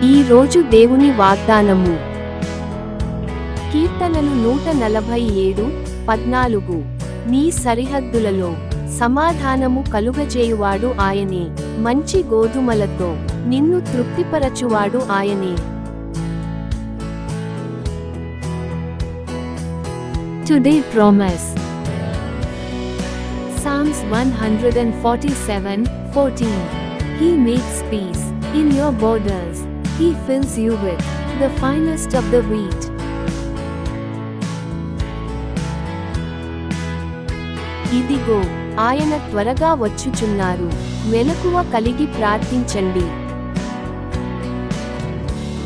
ఈ రోజు దేవుని వాగ్దానము. కీర్తనలు 147:14. నీ సరిహద్దులలో సమాధానము కలుగజేయువాడు ఆయనే, మంచి గోధుమలతో నిన్ను తృప్తిపరచువాడు ఆయనే. Today promise. Psalms 147:14. He makes peace in your borders. He fills you with the finest of the wheat. ఇదిగో ఆయన త్వరగా వచ్చుచున్నారు. మెలకువ కలిగి ప్రార్థించండి.